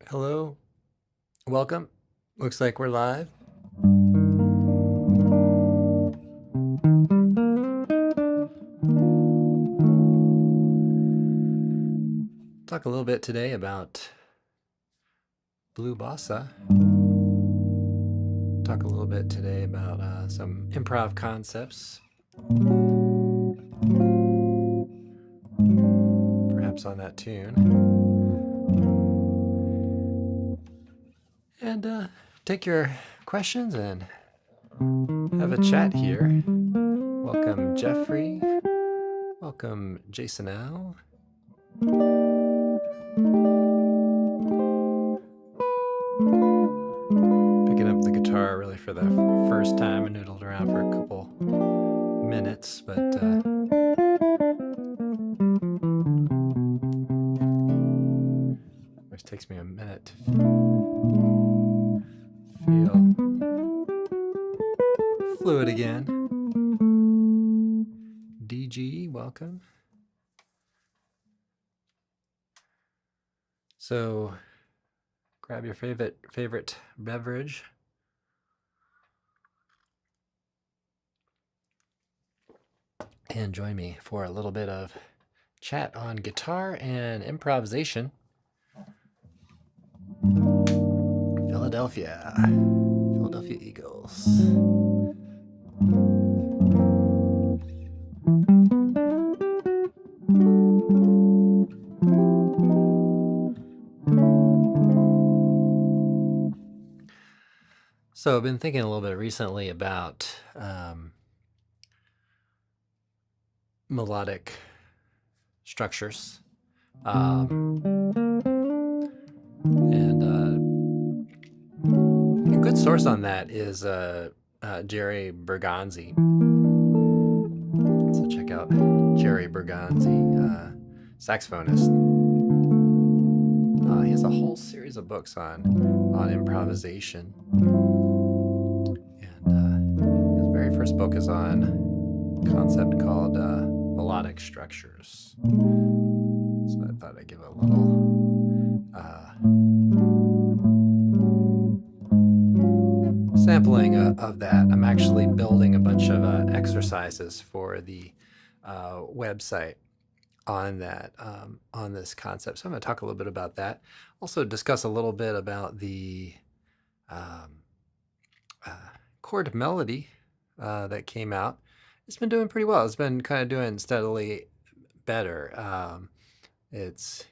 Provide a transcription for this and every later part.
Hello, welcome. Looks like we're live. Talk a little bit today about blue bossa. Talk a little bit today about some improv concepts. Perhaps on that tune. And take your questions and have a chat here. Welcome, Jeffrey. Welcome, Jason L. Picking up the guitar really for the first time. I noodled around for a couple minutes, but always takes me a minute to feel fluid again. DG, welcome. So grab your favorite beverage. And join me for a little bit of chat on guitar and improvisation. Philadelphia Eagles. So I've been thinking a little bit recently about melodic structures. And a good source on that is Jerry Bergonzi. So check out Jerry Bergonzi, saxophonist. He has a whole series of books on improvisation. And his very first book is on a concept called melodic structures. So I thought I'd give a little sampling of that. I'm actually building a bunch of exercises for the website on that, on this concept. So I'm going to talk a little bit about that. Also discuss a little bit about the chord melody that came out. It's been doing pretty well. It's been kind of doing steadily better. It's,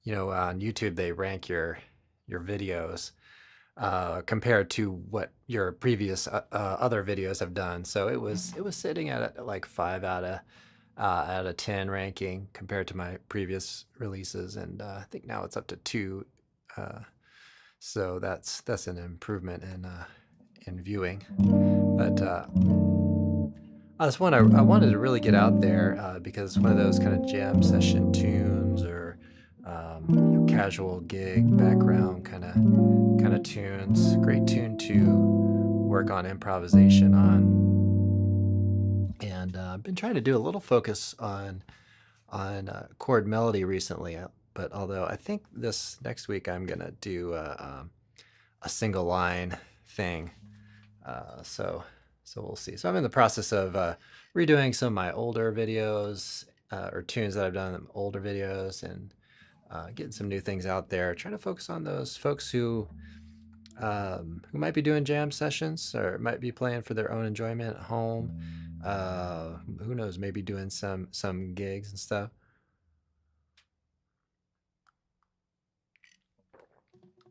on YouTube, they rank your videos compared to what your previous other videos have done. So it was sitting at like 5 out of 10 ranking compared to my previous releases, and I think now it's up to 2. So that's an improvement in viewing. But this one I wanted to really get out there because one of those kind of jam session tunes or casual gig background kind of tunes. Great tune to work on improvisation on. And I've been trying to do a little focus on chord melody recently. But although I think this next week I'm gonna do a single line thing. So we'll see. So I'm in the process of redoing some of my older videos or tunes that I've done in older videos, and getting some new things out there. Trying to focus on those folks who might be doing jam sessions or might be playing for their own enjoyment at home. Who knows? Maybe doing some gigs and stuff.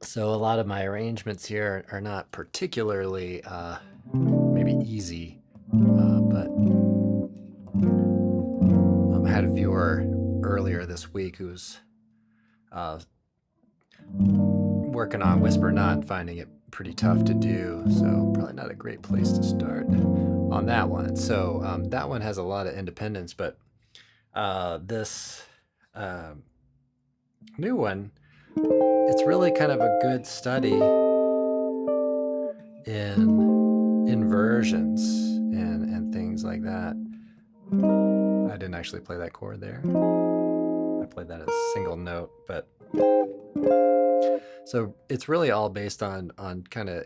So a lot of my arrangements here are not particularly maybe easy, but I had a viewer earlier this week who's working on Whisper Not, finding it pretty tough to do, so probably not a great place to start on that one. So that one has a lot of independence, but this new one, it's really kind of a good study in inversions and things like that. I didn't actually play that chord there. I played that as a single note, but So it's really all based on kind of,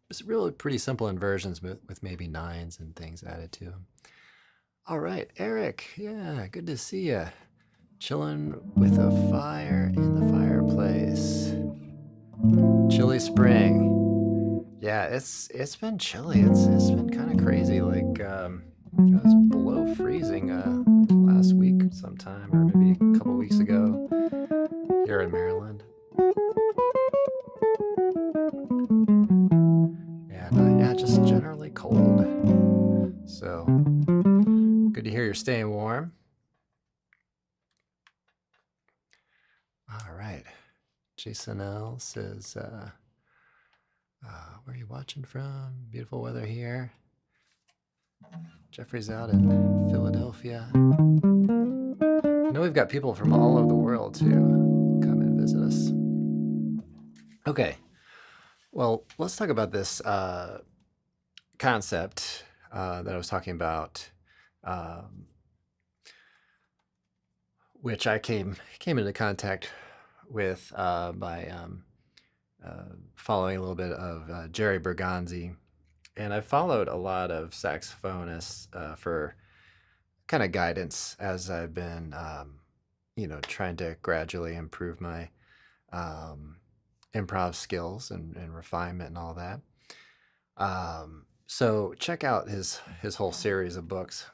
it's really pretty simple inversions with maybe nines and things added to them. All right, Eric. Yeah, good to see you. Chilling with a fire in the fireplace. Chilly spring. Yeah, it's been chilly. It's been kind of crazy. Like it was below freezing last week sometime, or maybe a couple weeks ago here in Maryland. And yeah, just generally cold. So good to hear you're staying warm. All right. Jason L says, where are you watching from? Beautiful weather here. Jeffrey's out in Philadelphia. I know we've got people from all over the world to come and visit us. Okay. Well, let's talk about this concept that I was talking about, which I came into contact with by following a little bit of Jerry Bergonzi. And I've followed a lot of saxophonists for kind of guidance as I've been, trying to gradually improve my improv skills and refinement and all that. So check out his whole series of books.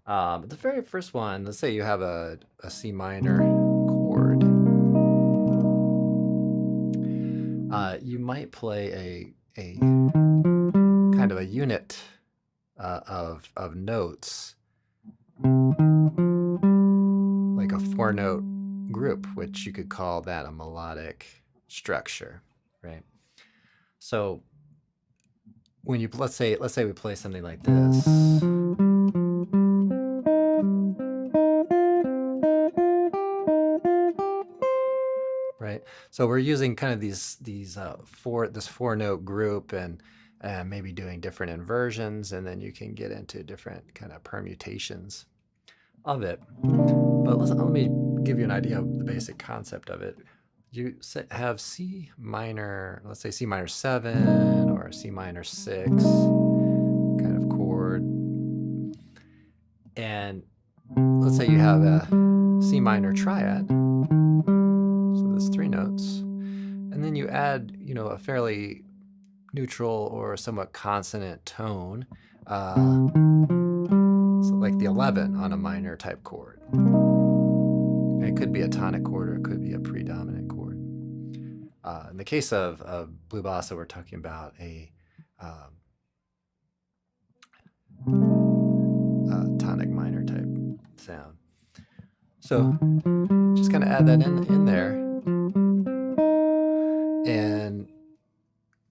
The very first one, let's say you have a C minor chord. You might play a kind of a unit of notes, like a 4-note group, which you could call that a melodic structure, right? So when you let's say we play something like this, right? So we're using kind of this 4-note group and maybe doing different inversions, and then you can get into different kind of permutations of it. But let me give you an idea of the basic concept of it. You have C minor, let's say C minor 7 or C minor 6 kind of chord. And let's say you have a C minor triad. So that's 3 notes. And then you add, a fairly neutral or somewhat consonant tone, so like the 11 on a minor type chord. It could be a tonic chord or it could be a predominant chord. In the case of blue bossa, we're talking about a tonic minor type sound. So just kind of add that in there, and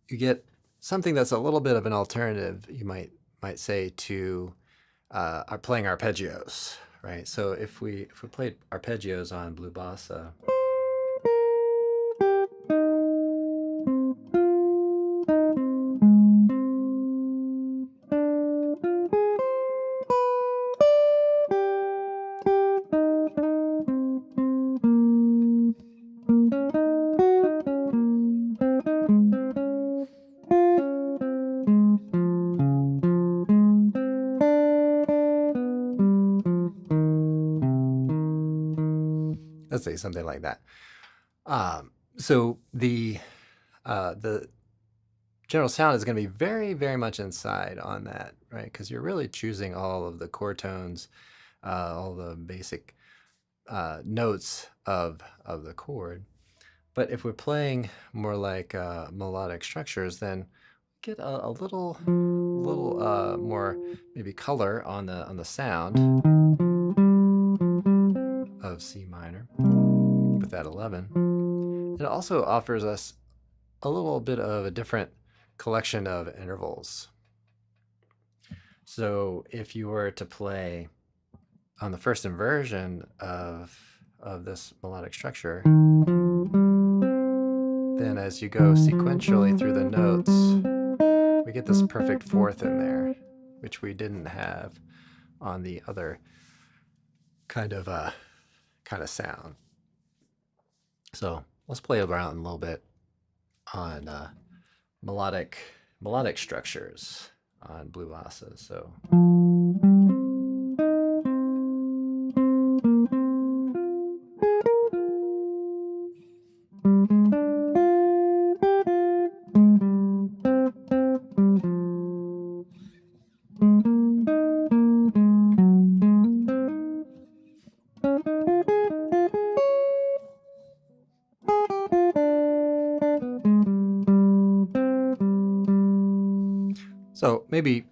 you get something that's a little bit of an alternative, you might say, to are playing arpeggios, right? So if we played arpeggios on blue bossa, let's say something like that. So the general sound is going to be very, very much inside on that, right? Because you're really choosing all of the chord tones, all the basic notes of the chord. But if we're playing more like melodic structures, then get a little more maybe color on the sound of C minor with that 11. It also offers us a little bit of a different collection of intervals. So if you were to play on the first inversion of this melodic structure, then as you go sequentially through the notes, we get this perfect fourth in there, which we didn't have on the other kind of sound. So let's play around a little bit on melodic structures on blue bassa. So. So maybe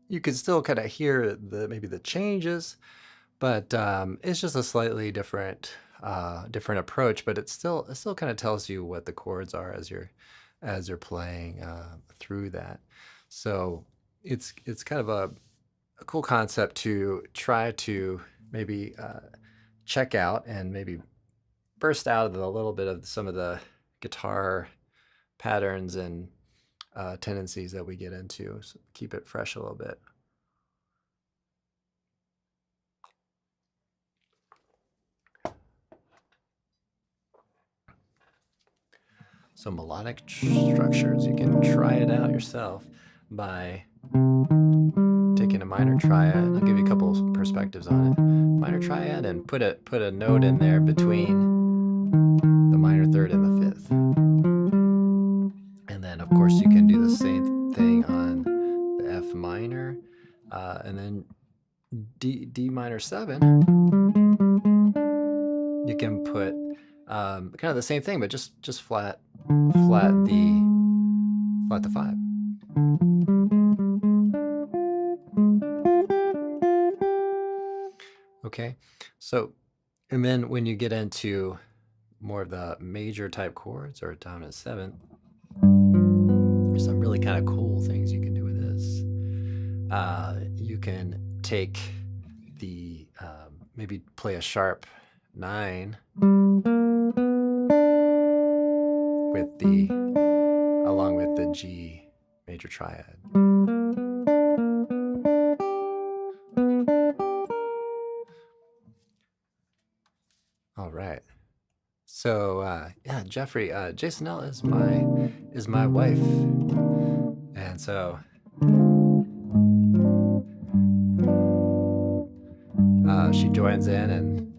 you could still kind of hear maybe the changes, but it's just a slightly different approach. But it still kind of tells you what the chords are as you're playing through that. So it's kind of a cool concept to try to maybe check out and maybe burst out of a little bit of some of the guitar patterns and tendencies that we get into. So keep it fresh a little bit. So melodic structures, you can try it out yourself by taking a minor triad. I'll give you a couple perspectives on it. Minor triad, and put a note in there between the minor third and the fifth. And then of course you can do the same thing on the F minor, and then D minor 7. You can put kind of the same thing, but just flat the 5. Okay, so, and then when you get into more of the major type chords or dominant 7, there's some really kind of cool things you can do with this. You can take the maybe play a sharp 9 with along with the G major triad. All right. So yeah, Jeffrey, Jasonelle is my wife, and so she joins in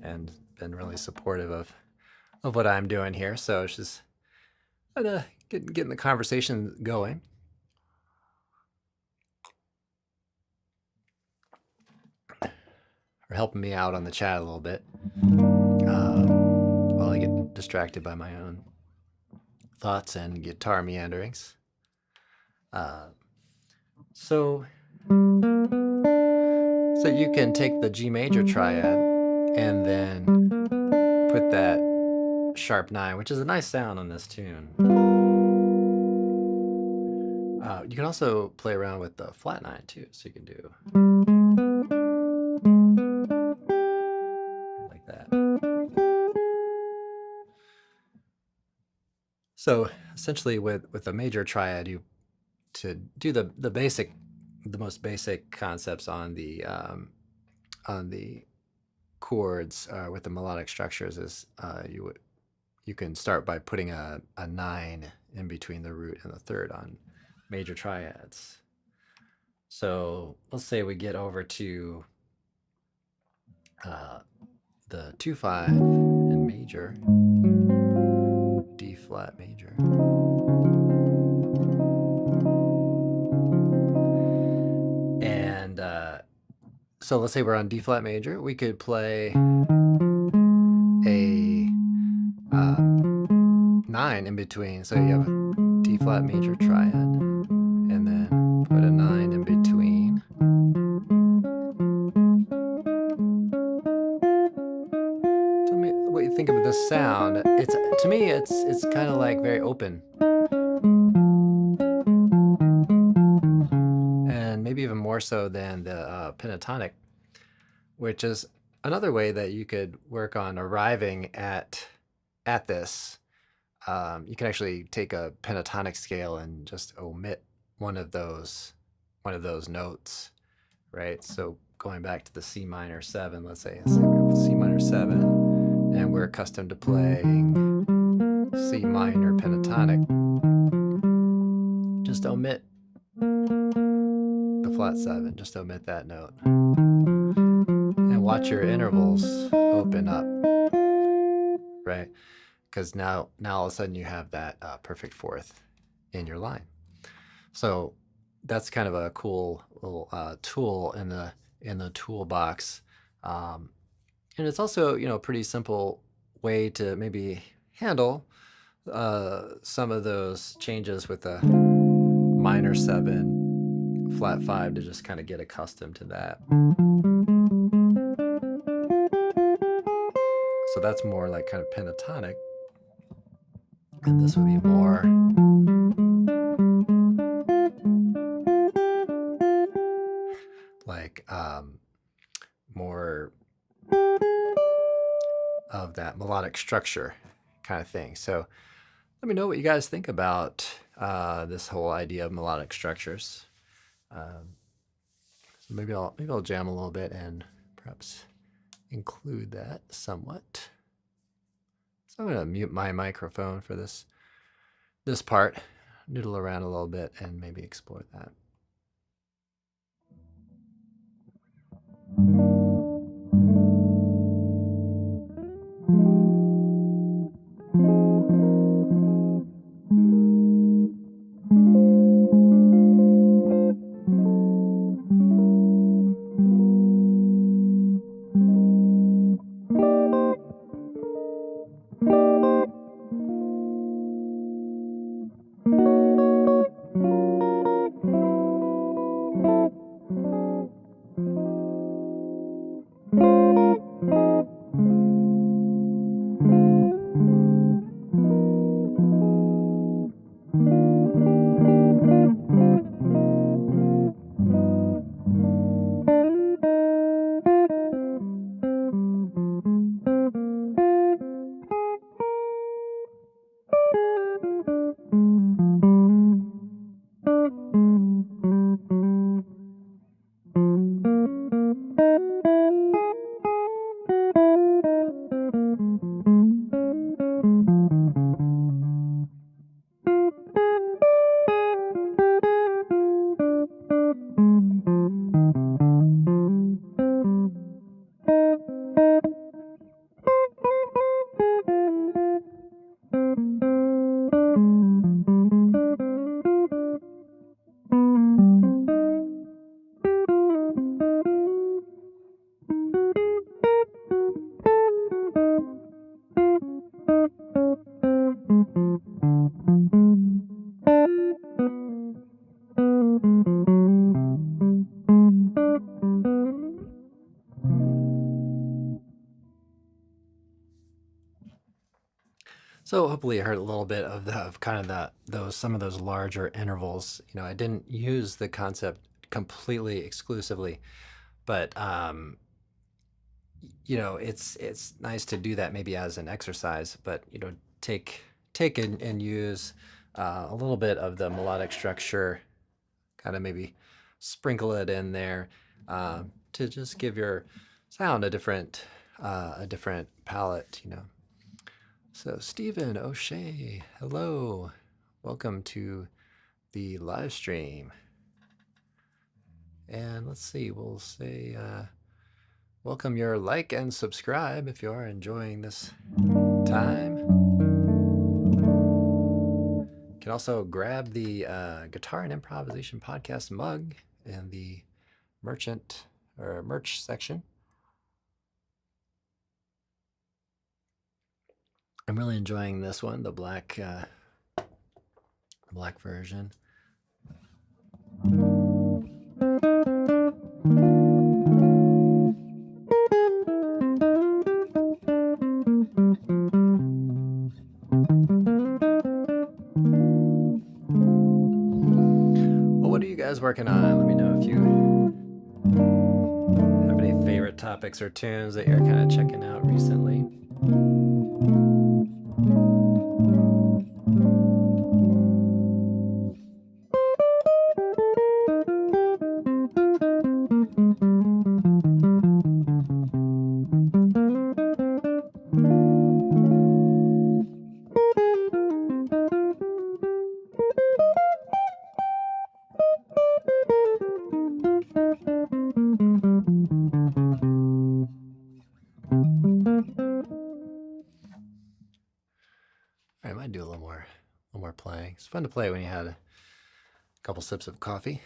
and been really supportive of what I'm doing here. So she's getting the conversation going. Or helping me out on the chat a little bit while I get distracted by my own thoughts and guitar meanderings. So you can take the G major triad and then put that sharp 9, which is a nice sound on this tune. You can also play around with the flat 9 too, so you can do like that. So essentially with a major triad, you to do the most basic concepts on the chords with the melodic structures is you can start by putting a 9 in between the root and the third on major triads. So let's say we get over to the 2-5 in major, D flat major. And so let's say we're on D flat major, we could play a 9 in between. So you have a D flat major triad, and then put a 9 in between. Tell me what you think of this sound. To me, it's kind of like very open, and maybe even more so than the pentatonic, which is another way that you could work on arriving at this. You can actually take a pentatonic scale and just omit one of those notes, right? So going back to the C minor 7, let's say we have C minor 7, and we're accustomed to playing C minor pentatonic, just omit the flat 7, just omit that note. And watch your intervals open up, right? Because now all of a sudden you have that perfect fourth in your line. So that's kind of a cool little tool in the toolbox, and it's also a pretty simple way to maybe handle some of those changes with a minor 7, flat 5, to just kind of get accustomed to that. So that's more like kind of pentatonic, and this would be more like more of that melodic structure kind of thing. So let me know what you guys think about this whole idea of melodic structures. So maybe I'll jam a little bit and perhaps include that somewhat. So I'm going to mute my microphone for this part, noodle around a little bit, and maybe explore that. So hopefully you heard a little bit of kind of some of those larger intervals. I didn't use the concept completely exclusively, but it's nice to do that maybe as an exercise. But take and use a little bit of the melodic structure, kind of maybe sprinkle it in there to just give your sound a different palette. So Stephen O'Shea, hello. Welcome to the live stream. And let's see, we'll say welcome your like and subscribe if you are enjoying this time. You can also grab the Guitar and Improvisation Podcast mug in the merch section. I'm really enjoying this one, the black version. Well, what are you guys working on? Let me know if you have any favorite topics or tunes that you're kind of checking out recently. I might do a little more playing. It's fun to play when you had a couple sips of coffee.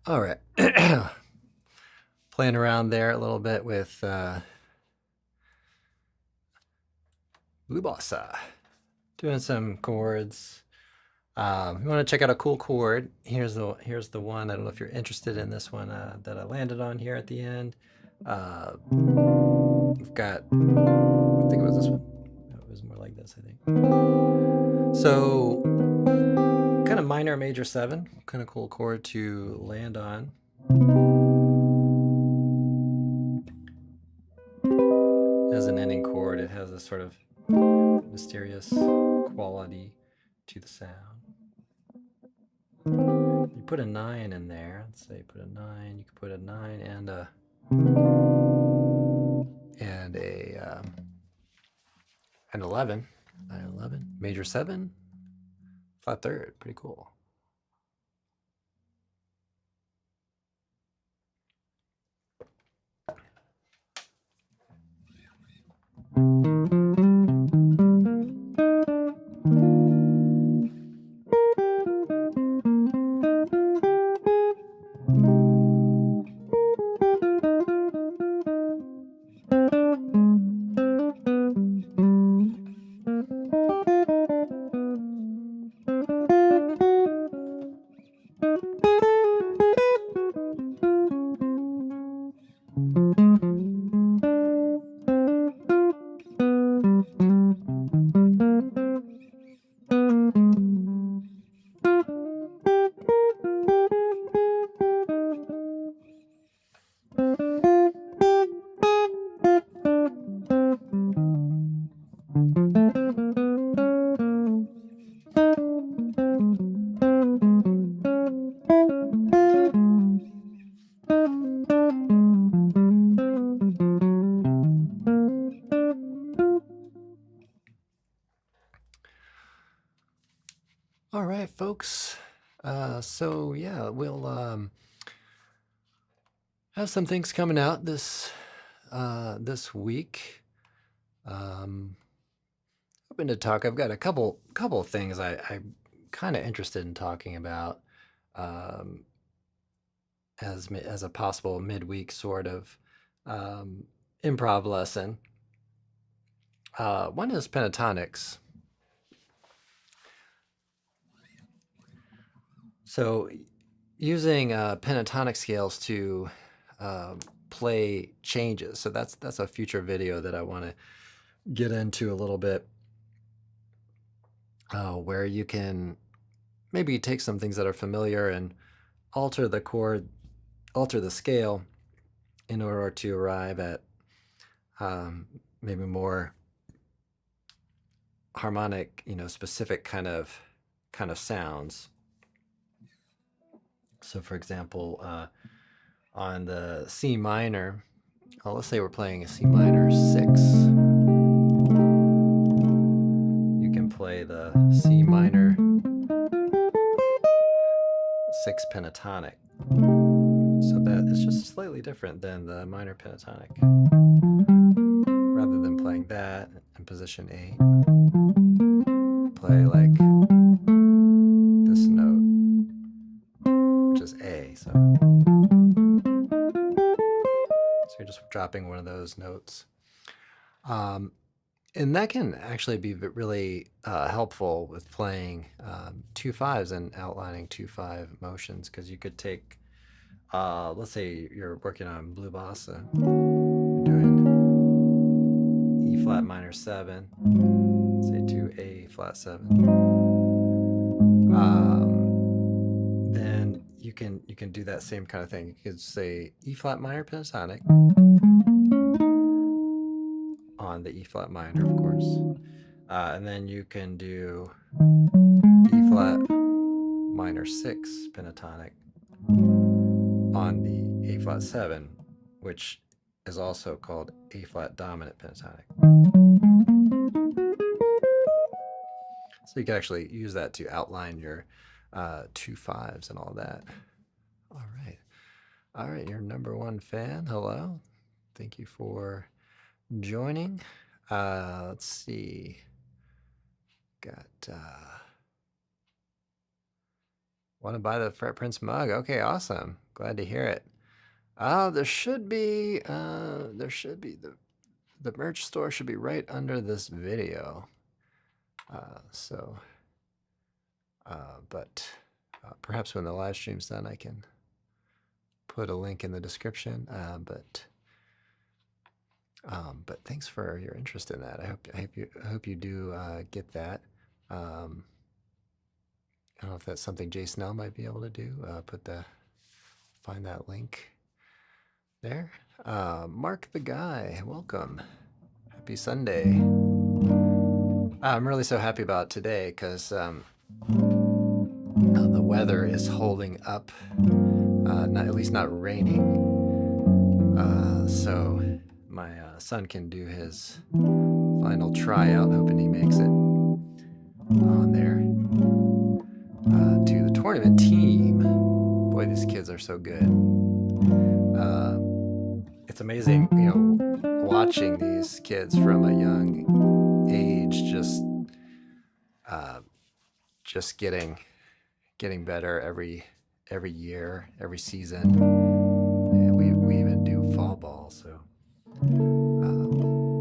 All right. Playing around there a little bit with Blue Bossa. Doing some chords. You want to check out a cool chord. Here's the one. I don't know if you're interested in this one that I landed on here at the end. We've got, I think it was this one. No, it was more like this, I think. So kind of minor major 7, kind of cool chord to land on. As an ending chord, it has a sort of mysterious quality to the sound. You put a 9 in there. Let's say put a 9. You can put a 9 and an 11. 9, 11. Major 7. Flat third. Pretty cool. All right, folks. So yeah, we'll have some things coming out this week. Um, Hoping to talk. I've got a couple of things I'm kind of interested in talking about um, as a possible midweek sort of um, improv lesson. One is pentatonics. So using pentatonic scales to um, play changes. So that's a future video that I want to get into a little bit, where you can maybe take some things that are familiar and alter the chord, alter the scale in order to arrive at um, maybe more harmonic, specific kind of sounds. So, for example, on the C minor, let's say we're playing a C minor 6. You can play the C minor 6 pentatonic. So that is just slightly different than the minor pentatonic. Rather than playing that in position 8, play like this note, which is A. So you're just dropping one of those notes. And that can actually be really helpful with playing 2/5s and outlining 2/5 motions, because you could take, let's say you're working on blue bossa, you're doing E flat minor 7, say to A flat 7. Then you can do that same kind of thing. You could say E flat minor pentatonic on the E flat minor, of course, and then you can do E flat minor 6 pentatonic on the A flat 7, which is also called A flat dominant pentatonic. So you can actually use that to outline your 2/5s and all that. All right, your number one fan. Hello, thank you for joining. Let's see. Got want to buy the Fret Prince mug? Okay, awesome. Glad to hear it. There should be the merch store should be right under this video. But perhaps when the live stream's done, I can put a link in the description. But thanks for your interest in that. I hope you do get that. I don't know if that's something Jay Snell might be able to do. Find that link there. Mark the Guy, welcome. Happy Sunday. I'm really so happy about today because the weather is holding up, at least not raining. So my son can do his final tryout, hoping he makes it on there to the tournament team. Boy, these kids are so good. It's amazing, watching these kids from a young age just getting better every year, every season. And we even do fall ball, so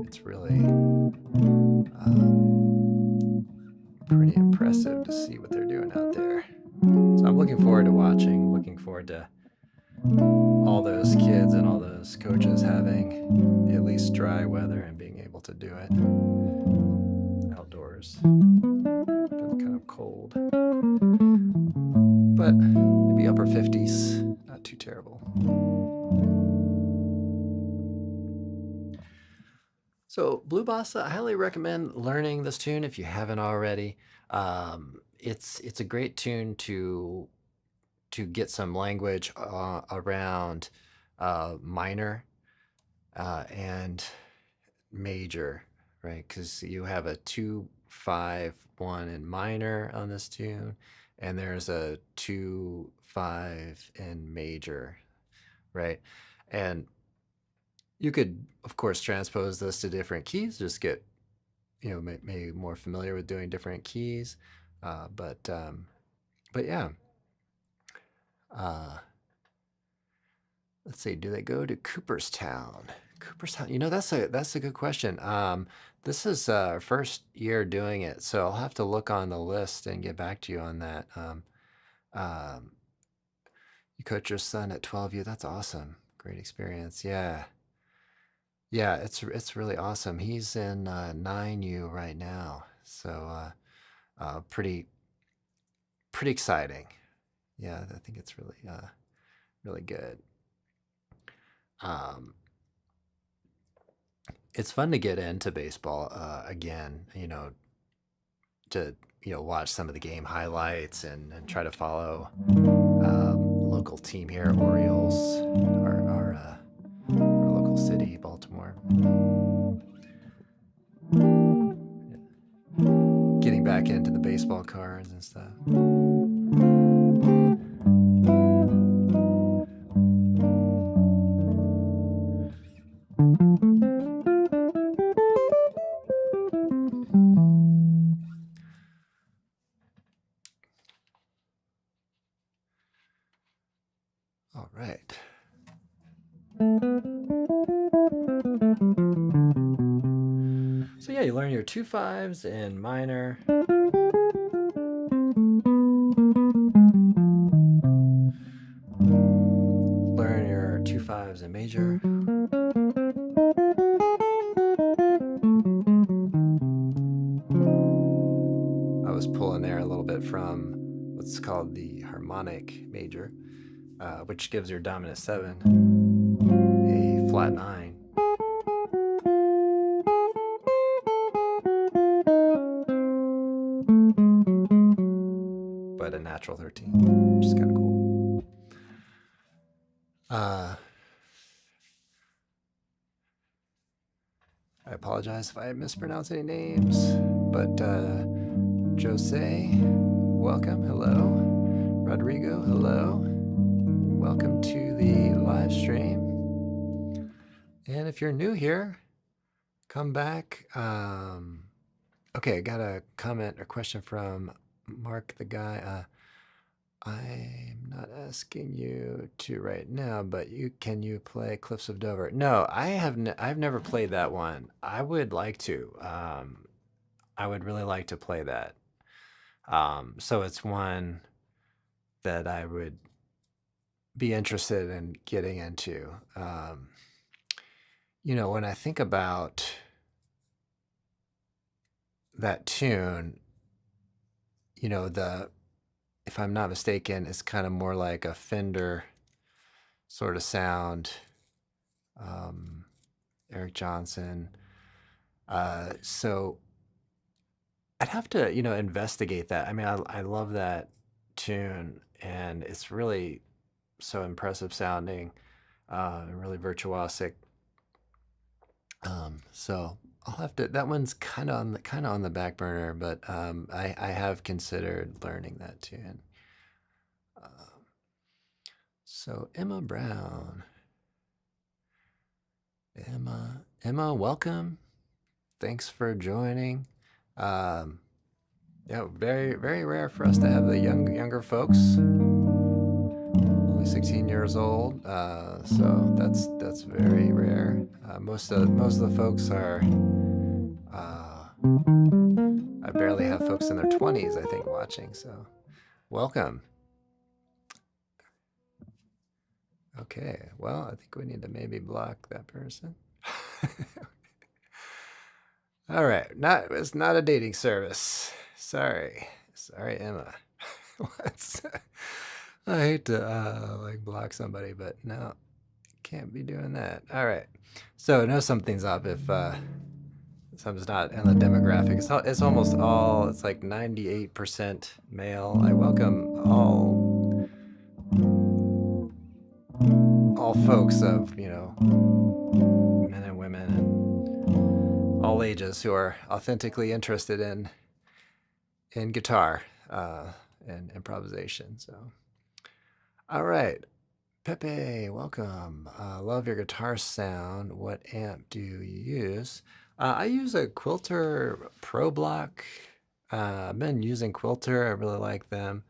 it's really pretty impressive to see what they're doing out there. So I'm looking forward to watching, looking forward to all those kids and all those coaches having at least dry weather and being able to do it outdoors. Been kind of cold, but maybe upper 50s, not too terrible. So Blue Bossa, I highly recommend learning this tune if you haven't already. It's a great tune to get some language around minor and major, right? Because you have a 2/5 1 in minor on this tune, and there's a 2/5 in major, right? And You could, of course, transpose this to different keys, just get, maybe more familiar with doing different keys. But yeah, uh, let's see. Do they go to Cooperstown? Cooperstown. That's a good question. This is our first year doing it, so I'll have to look on the list and get back to you on that. Um, you coach your son at 12U. That's awesome. Great experience. Yeah. Yeah, it's really awesome. He's in 9U right now, so pretty exciting. Yeah, I think it's really good. Um, it's fun to get into baseball again. To watch some of the game highlights and try to follow local team here, Orioles, our local city, Baltimore. Getting back into the baseball cards and stuff. All right. So yeah, you learn your 2/5s in minor. Learn your 2/5s in major. I was pulling there a little bit from what's called the harmonic major, which gives your dominant 7 a flat 9. But a natural 13, which is kind of cool. I apologize if I mispronounce any names, but Jose, welcome. Hello. Rodrigo, hello. Welcome to the live stream. And if you're new here, come back. Okay, I got a comment or question from Mark the guy. I'm not asking you to right now, but can you play Cliffs of Dover? No, I've never played that one. I would like to. I would really like to play that. So it's one that I would be interested in getting into. When I think about that tune, if I'm not mistaken, it's kind of more like a Fender sort of sound. Eric Johnson. So I'd have to, investigate that. I mean, I love that tune, and it's really so impressive sounding, really virtuosic. So I'll have to. That one's kind of on the back burner, but I have considered learning that tune. So Emma Brown. Emma, welcome. Thanks for joining. Yeah, very, very rare for us to have the younger folks. Only 16 years old, so that's very rare. Most of the folks are. I barely have folks in their 20s, I think, watching. So, welcome. Okay, well, I think we need to maybe block that person. All right, it's not a dating service. Sorry, Emma. I hate to block somebody, but no, can't be doing that. All right, so know something's up if something's not in the demographic. It's almost all. It's like 98% male. I welcome all folks of men and women and all ages who are authentically interested in guitar and improvisation. So, all right, Pepe, welcome. Love your guitar sound. What amp do you use? I use a Quilter Pro Block. I've been using Quilter. I really like them.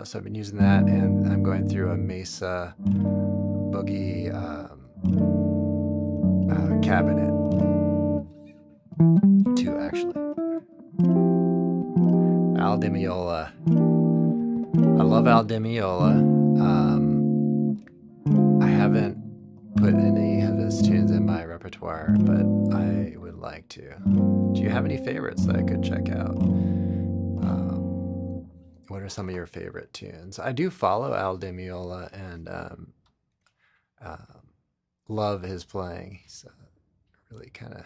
So I've been using that, and I'm going through a Mesa Boogie cabinet too, actually. Al Di Meola. I love Al Di Meola. I haven't put any of his tunes in my repertoire, but I would like to. Do you have any favorites that I could check out? What are some of your favorite tunes? I do follow Al Di Meola and love his playing. He's a really kind of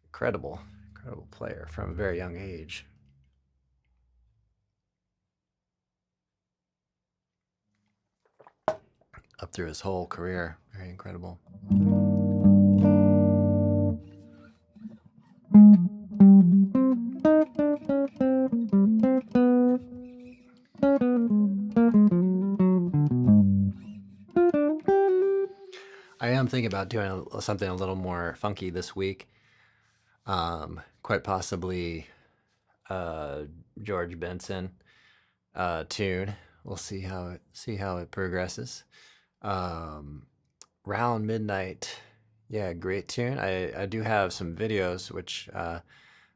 incredible player from a very young age. Up through his whole career. Very incredible. I am thinking about doing something a little more funky this week. Quite possibly George Benson tune. We'll see how it progresses. Round Midnight, yeah, great tune. I do have some videos which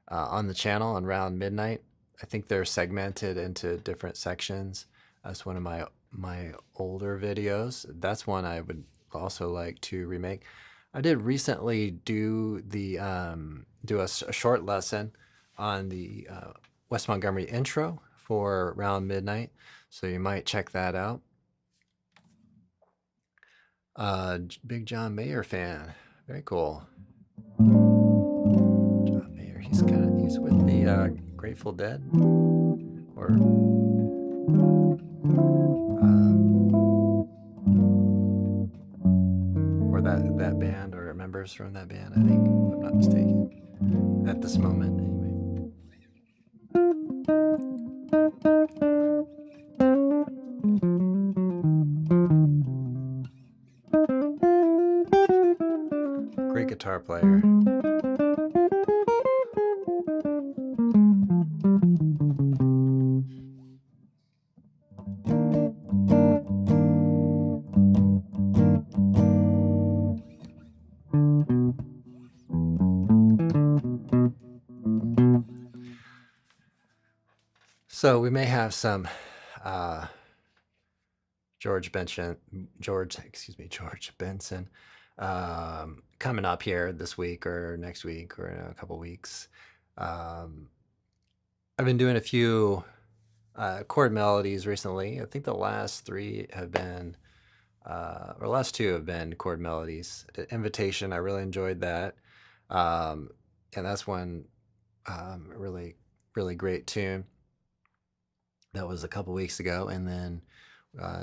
on the channel on Round Midnight. I think they're segmented into different sections. That's one of my older videos. That's one I would also like to remake. I did recently do the do a short lesson on the West Montgomery intro for Round Midnight, so you might check that out. Big John Mayer fan, very cool. John Mayer, he's with the Grateful Dead, or that band, or members from that band, I think, if I'm not mistaken, at this moment anyway. Great guitar player. So we may have some George Benson coming up here this week or next week or in a couple weeks. I've been doing a few chord melodies recently. I think the last three have been, or last two have been chord melodies. Invitation, I really enjoyed that. And that's one really, really great tune. That was a couple weeks ago. And then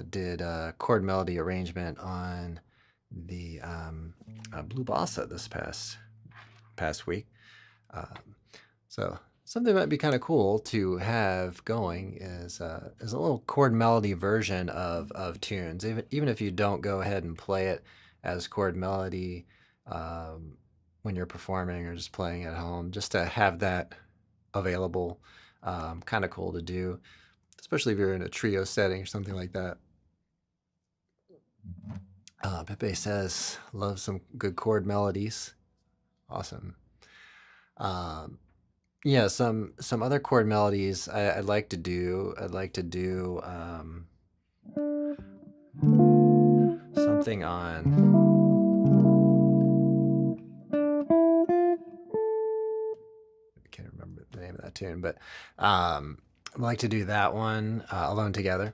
did a chord melody arrangement on the Blue Bossa this past week. So something that might be kind of cool to have going is a little chord melody version of tunes, even if you don't go ahead and play it as chord melody when you're performing or just playing at home, just to have that available. Kind of cool to do, especially if you're in a trio setting or something like that. Pepe says, love some good chord melodies. Awesome. Yeah, some other chord melodies I'd like to do. I'd like to do something on... I can't remember the name of that tune, but I'd like to do that one, Alone Together.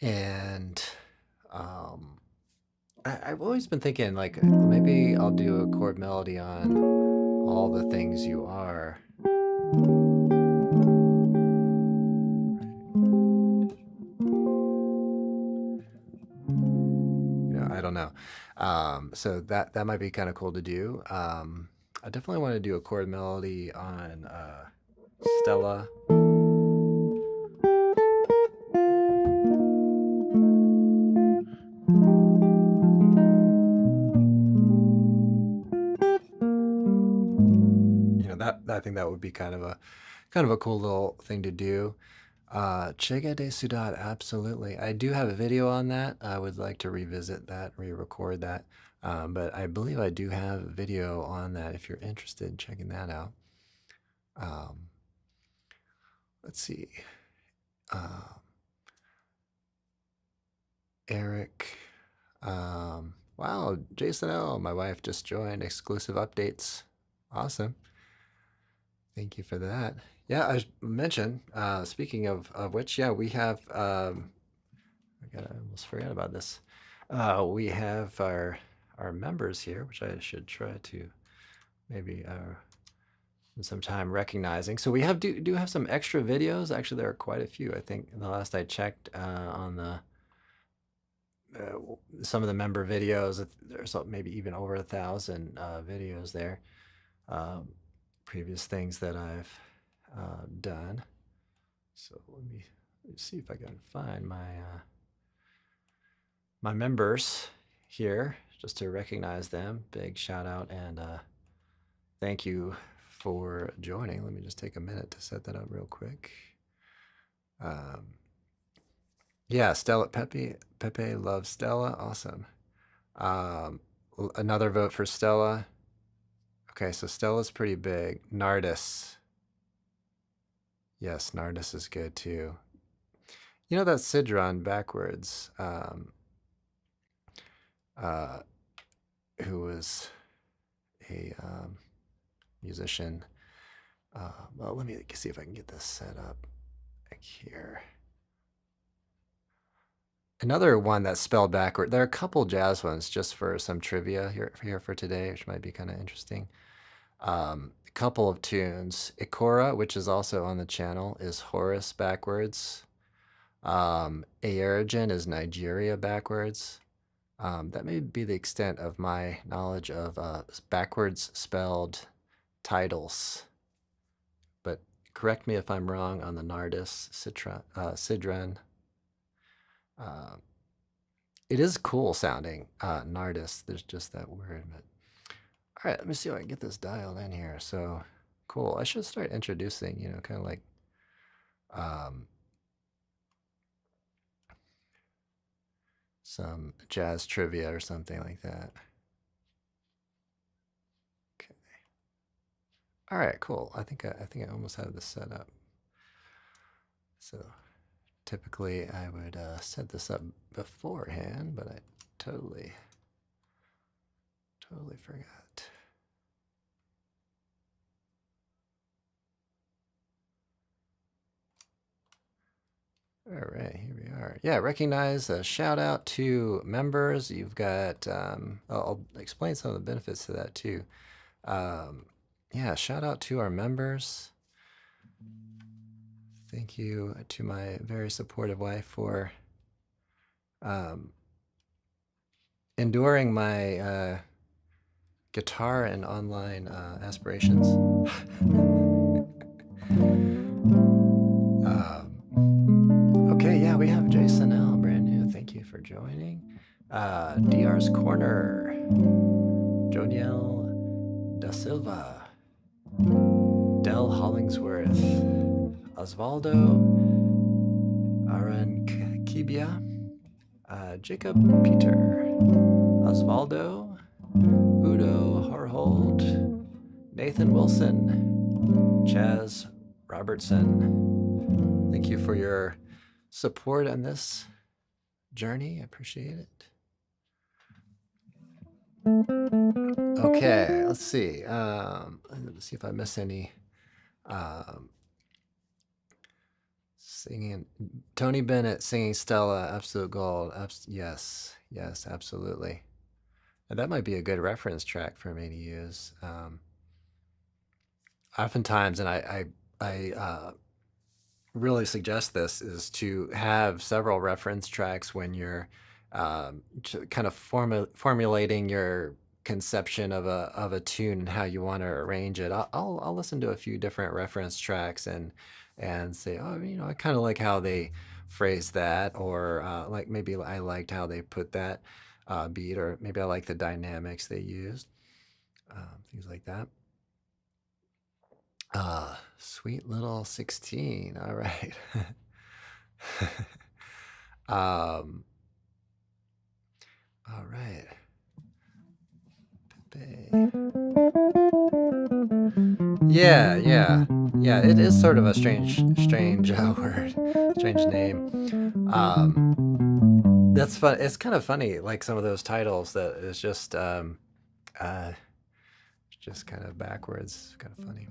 And I've always been thinking, like, maybe I'll do a chord melody on All the Things You Are. I don't know. So that might be kind of cool to do. I definitely want to do a chord melody on Stella. I think that would be kind of a cool little thing to do. Chega de Ciudad, absolutely. I do have a video on that. I would like to revisit that, re-record that. But I believe I do have a video on that if you're interested in checking that out. Let's see. Eric. Wow, Jason L. My wife just joined. Exclusive updates. Awesome. Thank you for that. Yeah, I mentioned, speaking of which, yeah, we have, I almost forgot about this. We have our members here, which I should try to maybe spend some time recognizing. So we do have some extra videos. Actually, there are quite a few. I think the last I checked on the some of the member videos, there's maybe even over 1,000 videos there. Previous things that I've done. So let me see if I can find my members here just to recognize them. Big shout out and thank you for joining. Let me just take a minute to set that up real quick. Yeah, Stella Pepe loves Stella. Awesome. Another vote for Stella. Okay, so Stella's pretty big. Nardis. Yes, Nardis is good too. You know that Sidron backwards, who was a musician. Well, let me see if I can get this set up back here. Another one that's spelled backward. There are a couple jazz ones just for some trivia here for today, which might be kind of interesting. A couple of tunes. Ikora, which is also on the channel, is Horace backwards. Aerogen is Nigeria backwards. That may be the extent of my knowledge of backwards spelled titles. But correct me if I'm wrong on the Nardis, Sidran. It is cool sounding, Nardis. There's just that word. But all right, let me see if I can get this dialed in here. So cool. I should start introducing, kind of like some jazz trivia or something like that. Okay. All right, cool. I think I almost have this set up. So typically I would set this up beforehand, but I totally forgot. All right, here we are. Yeah, recognize a shout out to members. You've got, I'll explain some of the benefits to that too. Yeah, shout out to our members. Thank you to my very supportive wife for enduring my guitar and online aspirations. Okay, yeah, we have Jason L, brand new. Thank you for joining. DR's Corner, Joniel Da Silva, Del Hollingsworth, Osvaldo Arankibia, Jacob Peter, Osvaldo, Udo Harhold, Nathan Wilson, Chaz Robertson. Thank you for your support on this journey. I appreciate it. Okay, let's see. Let's see if I miss any. Singing Tony Bennett singing Stella, absolute gold. Yes, absolutely. And that might be a good reference track for me to use. Oftentimes, and I really suggest this, is to have several reference tracks when you're kind of formulating your conception of a tune and how you want to arrange it. I'll listen to a few different reference tracks and say, oh, I kind of like how they phrase that, or like maybe I liked how they put that beat, or maybe I like the dynamics they used, things like that. Sweet little 16. All right. um, all right. Pepe. Yeah, yeah, yeah. It is sort of a strange word, strange name. That's fun. It's kind of funny, like some of those titles that is uh, just kind of backwards. Kind of funny.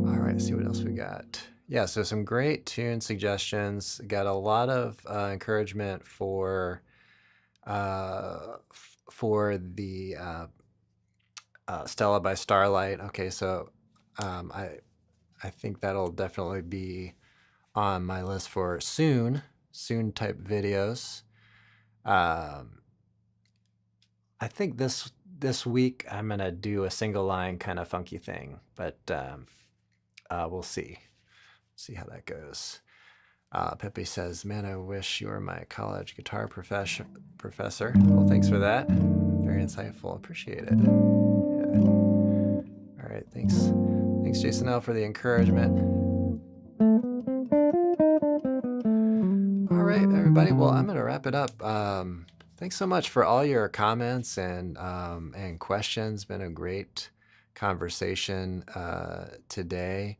All right, let's see what else we got. Yeah, so some great tune suggestions. Got a lot of encouragement for the Stella by Starlight. Okay, so I think that'll definitely be on my list for soon type videos. I think this week I'm gonna do a single line kind of funky thing, but we'll see how that goes. Pepe says, "Man, I wish you were my college guitar professor." Well, thanks for that. Very insightful. Appreciate it. Yeah. All right, thanks, Jason L, for the encouragement. All right, everybody. Well, I'm gonna wrap it up. Thanks so much for all your comments and questions. Been a great conversation today.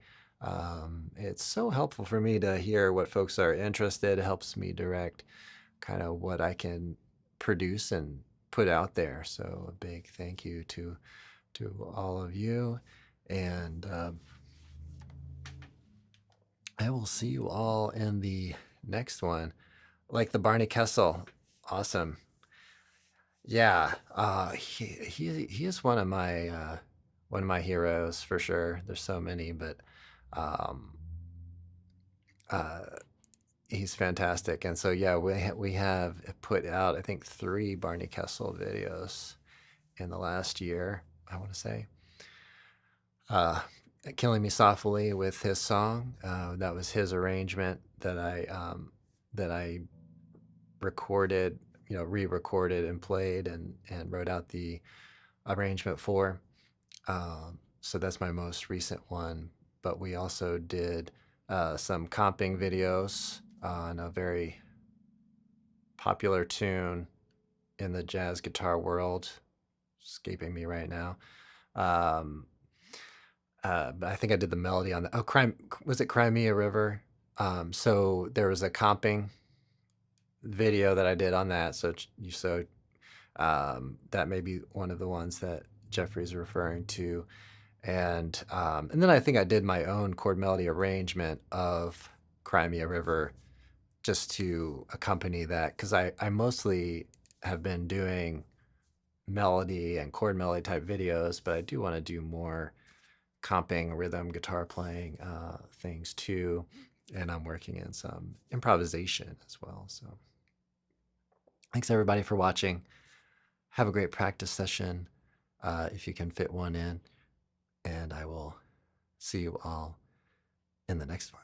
It's so helpful for me to hear what folks are interested. It helps me direct kind of what I can produce and put out there. So a big thank you to all of you, and I will see you all in the next one. Like the Barney Kessel, awesome. Yeah, he is one of my heroes for sure. There's so many, but um, uh, he's fantastic. And so yeah, we have put out I think 3 Barney Kessel videos in the last year. I want to say, "Killing Me Softly" with his song. That was his arrangement that I recorded, re-recorded and played and wrote out the arrangement for. So that's my most recent one. But we also did some comping videos on a very popular tune in the jazz guitar world, escaping me right now. But I think I did the melody on that. Was it Crimea River? So there was a comping video that I did on that. So that may be one of the ones that Jeffrey's referring to. And then I think I did my own chord melody arrangement of Crimea River just to accompany that, because I mostly have been doing melody and chord melody type videos, but I do want to do more comping, rhythm, guitar playing things too. And I'm working in some improvisation as well. So thanks everybody for watching. Have a great practice session if you can fit one in. And I will see you all in the next one.